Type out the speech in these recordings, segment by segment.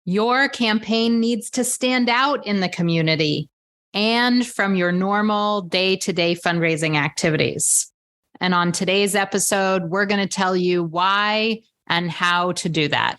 Your campaign needs to stand out in the community and from your normal day-to-day fundraising activities. And on today's episode, we're going to tell you why and how to do that.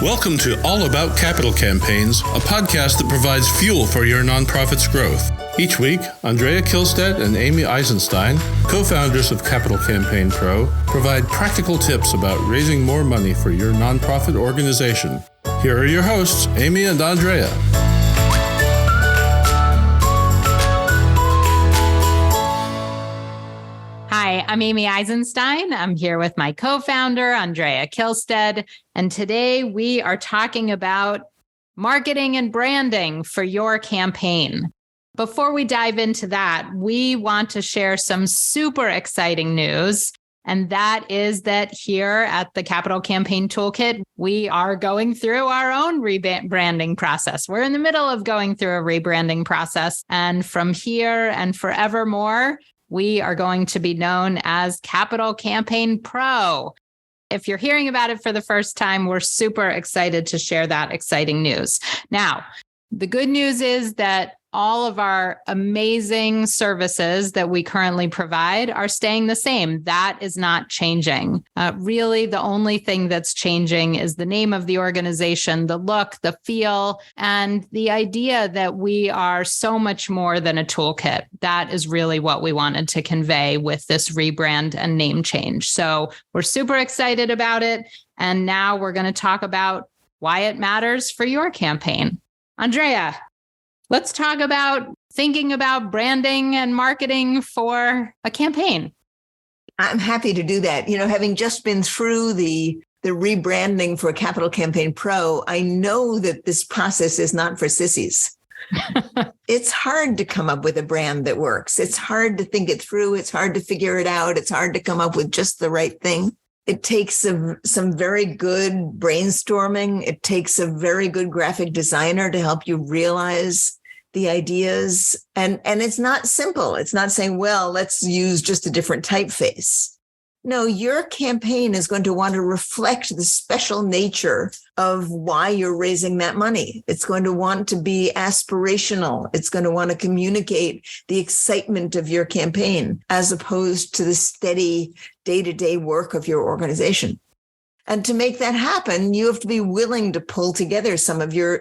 Welcome to All About Capital Campaigns, a podcast that provides fuel for your nonprofit's growth. Each week, Andrea Kihlstedt and Amy Eisenstein, co-founders of Capital Campaign Pro, provide practical tips about raising more money for your nonprofit organization. Here are your hosts, Amy and Andrea. Hi, I'm Amy Eisenstein. I'm here with my co-founder, Andrea Kihlstedt, and today we are talking about marketing and branding for your campaign. Before we dive into that, we want to share some super exciting news, and that is that here at the Capital Campaign Toolkit, we are going through our own rebranding process. We're in the middle of going through a rebranding process, and from here and forevermore, we are going to be known as Capital Campaign Pro. If you're hearing about it for the first time, we're super excited to share that exciting news. Now, the good news is that all of our amazing services that we currently provide are staying the same. That is not changing. Really, the only thing that's changing is the name of the organization, the look, the feel, and the idea that we are so much more than a toolkit. That is really what we wanted to convey with this rebrand and name change. So we're super excited about it. And now we're going to talk about why it matters for your campaign. Andrea, let's talk about thinking about branding and marketing for a campaign. I'm happy to do that. You know, having just been through the rebranding for Capital Campaign Pro, I know that this process is not for sissies. It's hard to come up with a brand that works. It's hard to think it through. It's hard to figure it out. It's hard to come up with just the right thing. It takes some very good brainstorming. It takes a very good graphic designer to help you realize the ideas. And it's not simple. It's not saying, well, let's use just a different typeface. No, your campaign is going to want to reflect the special nature of why you're raising that money. It's going to want to be aspirational. It's going to want to communicate the excitement of your campaign as opposed to the steady day-to-day work of your organization. And to make that happen, you have to be willing to pull together some of your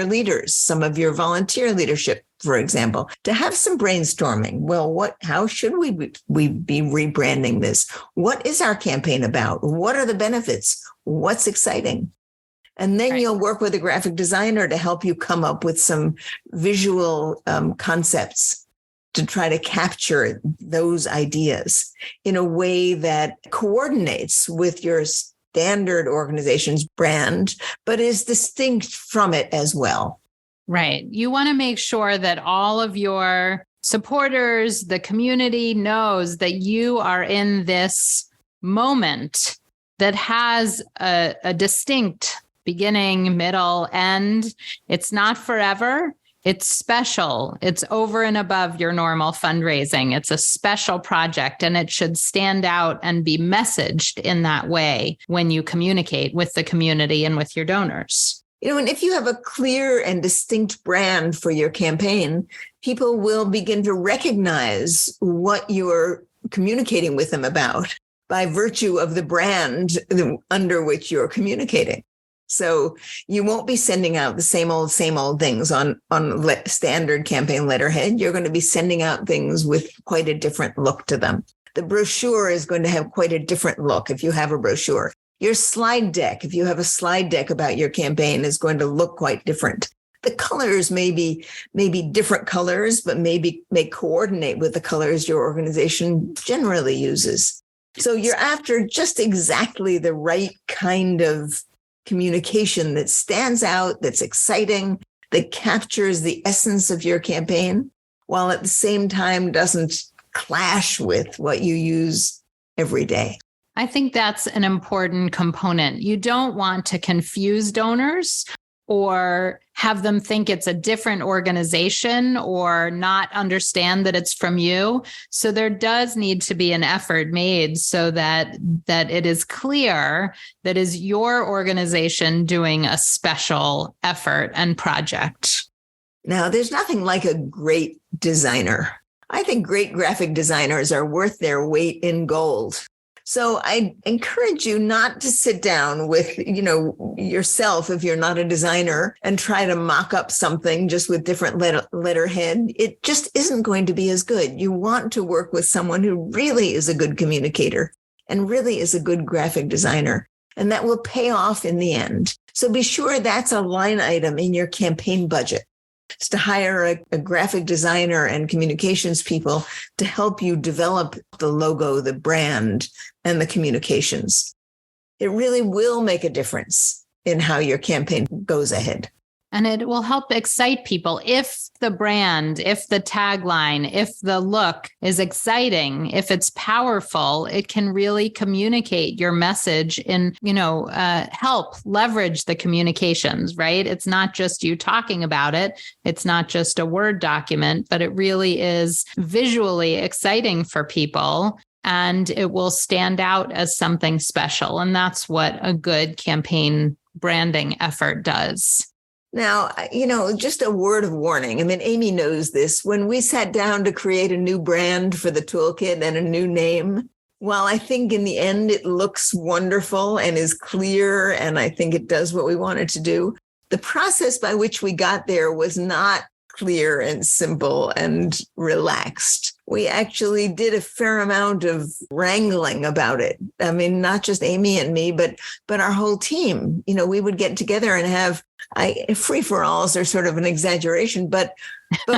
leaders, some of your volunteer leadership, for example, to have some brainstorming. Well, how should we be rebranding this? What is our campaign about? What are the benefits? What's exciting? And then You'll work with a graphic designer to help you come up with some visual concepts to try to capture those ideas in a way that coordinates with your standard organization's brand, but is distinct from it as well. Right. You want to make sure that all of your supporters, the community knows that you are in this moment that has a distinct beginning, middle, end. It's not forever. It's special. It's over and above your normal fundraising. It's a special project, and it should stand out and be messaged in that way when you communicate with the community and with your donors. You know, and if you have a clear and distinct brand for your campaign, people will begin to recognize what you're communicating with them about by virtue of the brand under which you're communicating. So you won't be sending out the same old things on standard campaign letterhead. You're going to be sending out things with quite a different look to them. The brochure is going to have quite a different look if you have a brochure. Your slide deck, if you have a slide deck about your campaign, is going to look quite different. The colors may be different colors, but may coordinate with the colors your organization generally uses. So you're after just exactly the right kind of communication that stands out, that's exciting, that captures the essence of your campaign, while at the same time doesn't clash with what you use every day. I think that's an important component. You don't want to confuse donors or have them think it's a different organization or not understand that it's from you. So there does need to be an effort made so that it is clear that is your organization doing a special effort and project. Now, there's nothing like a great designer. I think great graphic designers are worth their weight in gold. So I encourage you not to sit down with, yourself, if you're not a designer, and try to mock up something just with different letterhead. It just isn't going to be as good. You want to work with someone who really is a good communicator and really is a good graphic designer, and that will pay off in the end. So be sure that's a line item in your campaign budget. It's to hire a graphic designer and communications people to help you develop the logo, the brand, and the communications. It really will make a difference in how your campaign goes ahead. And it will help excite people. If the brand, if the tagline, if the look is exciting, if it's powerful, it can really communicate your message and, help leverage the communications, right? It's not just you talking about it. It's not just a Word document, but it really is visually exciting for people. And it will stand out as something special. And that's what a good campaign branding effort does. Now, just a word of warning. I mean, Amy knows this. When we sat down to create a new brand for the toolkit and a new name, while I think in the end it looks wonderful and is clear, and I think it does what we wanted to do, the process by which we got there was not clear and simple and relaxed. We actually did a fair amount of wrangling about it. I mean, not just Amy and me, but our whole team. We would get together and have free-for-alls are sort of an exaggeration, but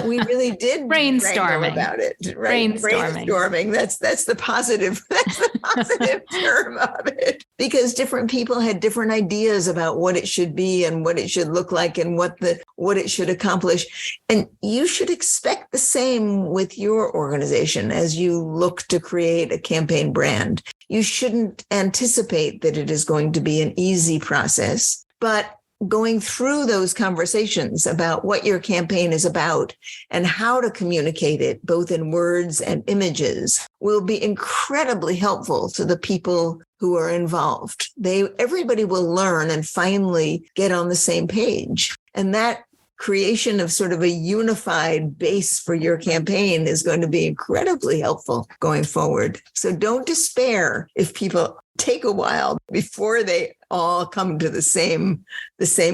we really did brainstorming about it. Right? Brainstorming. That's the positive. That's the positive term of it. Because different people had different ideas about what it should be and what it should look like and what it should accomplish. And you should expect the same with your organization as you look to create a campaign brand. You shouldn't anticipate that it is going to be an easy process, but going through those conversations about what your campaign is about and how to communicate it, both in words and images, will be incredibly helpful to the people who are involved. Everybody will learn and finally get on the same page. And that creation of sort of a unified base for your campaign is going to be incredibly helpful going forward. So don't despair if people take a while before they all come to the same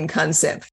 concept.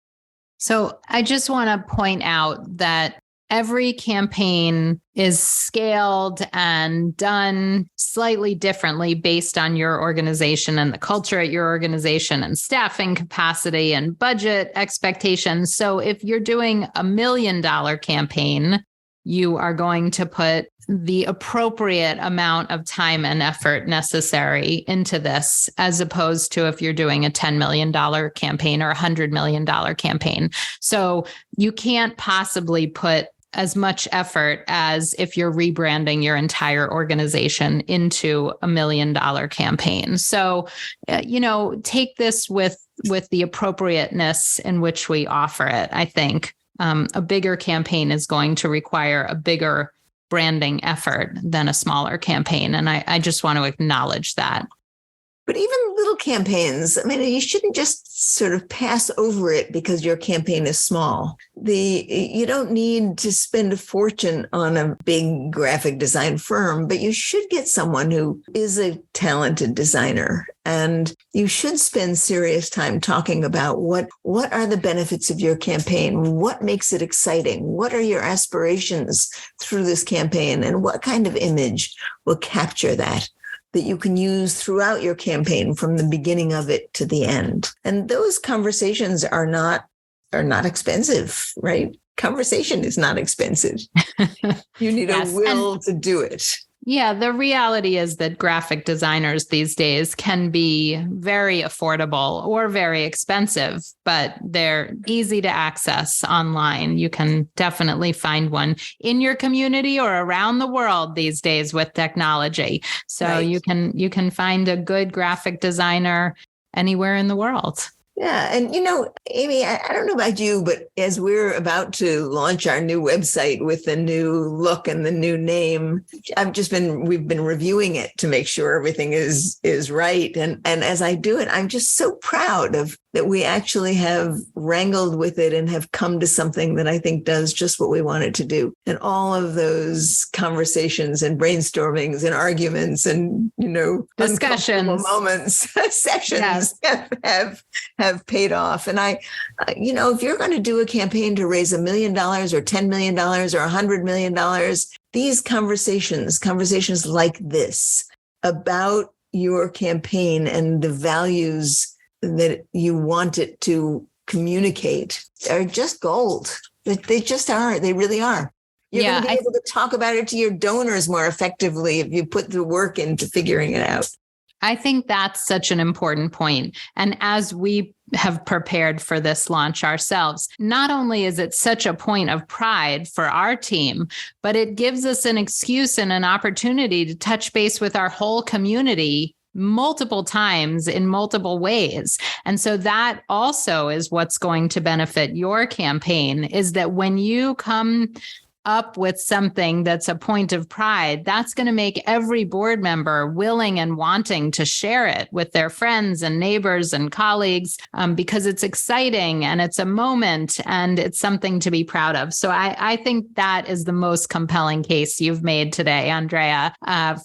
So I just want to point out that every campaign is scaled and done slightly differently based on your organization and the culture at your organization and staffing capacity and budget expectations. So if you're doing $1 million campaign, you are going to put the appropriate amount of time and effort necessary into this, as opposed to if you're doing a $10 million campaign or a $100 million campaign. So you can't possibly put as much effort as if you're rebranding your entire organization into $1 million campaign. So, take this with the appropriateness in which we offer it. I think a bigger campaign is going to require a bigger branding effort than a smaller campaign. And I just want to acknowledge that. But even little campaigns, I mean, you shouldn't just sort of pass over it because your campaign is small. You don't need to spend a fortune on a big graphic design firm, but you should get someone who is a talented designer. And you should spend serious time talking about what are the benefits of your campaign? What makes it exciting? What are your aspirations through this campaign? And what kind of image will capture that you can use throughout your campaign from the beginning of it to the end? And those conversations are not expensive, right? Conversation is not expensive. You need a will to do it. Yeah, the reality is that graphic designers these days can be very affordable or very expensive, but they're easy to access online. You can definitely find one in your community or around the world these days with technology. So right. You can find a good graphic designer anywhere in the world. Yeah. And, Amy, I don't know about you, but as we're about to launch our new website with the new look and the new name, we've been reviewing it to make sure everything is right. And as I do it, I'm just so proud of that we actually have wrangled with it and have come to something that I think does just what we want it to do. And all of those conversations and brainstormings and arguments and, discussions, moments, sessions have paid off. And if you're going to do a campaign to raise $1 million or $10 million or $100 million, these conversations like this about your campaign and the values that you want it to communicate are just gold. They just are. They really are. You're going to be able to talk about it to your donors more effectively if you put the work into figuring it out. I think that's such an important point. And as we have prepared for this launch ourselves, not only is it such a point of pride for our team, but it gives us an excuse and an opportunity to touch base with our whole community multiple times in multiple ways. And so that also is what's going to benefit your campaign, is that when you come up with something that's a point of pride, that's going to make every board member willing and wanting to share it with their friends and neighbors and colleagues, because it's exciting and it's a moment and it's something to be proud of. So I think that is the most compelling case you've made today, Andrea,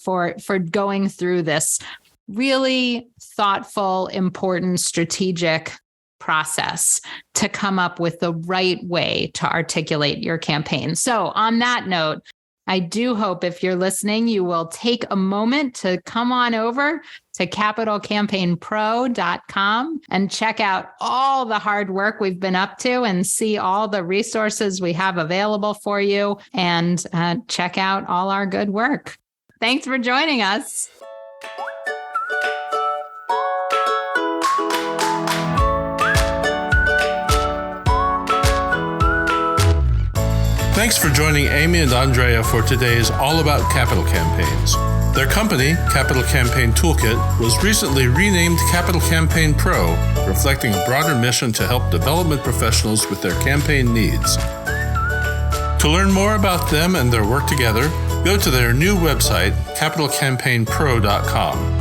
for going through this really thoughtful, important, strategic process to come up with the right way to articulate your campaign. So on that note, I do hope if you're listening, you will take a moment to come on over to capitalcampaignpro.com and check out all the hard work we've been up to and see all the resources we have available for you and check out all our good work. Thanks for joining us. Thanks for joining Amy and Andrea for today's All About Capital Campaigns. Their company, Capital Campaign Toolkit, was recently renamed Capital Campaign Pro, reflecting a broader mission to help development professionals with their campaign needs. To learn more about them and their work together, go to their new website, capitalcampaignpro.com.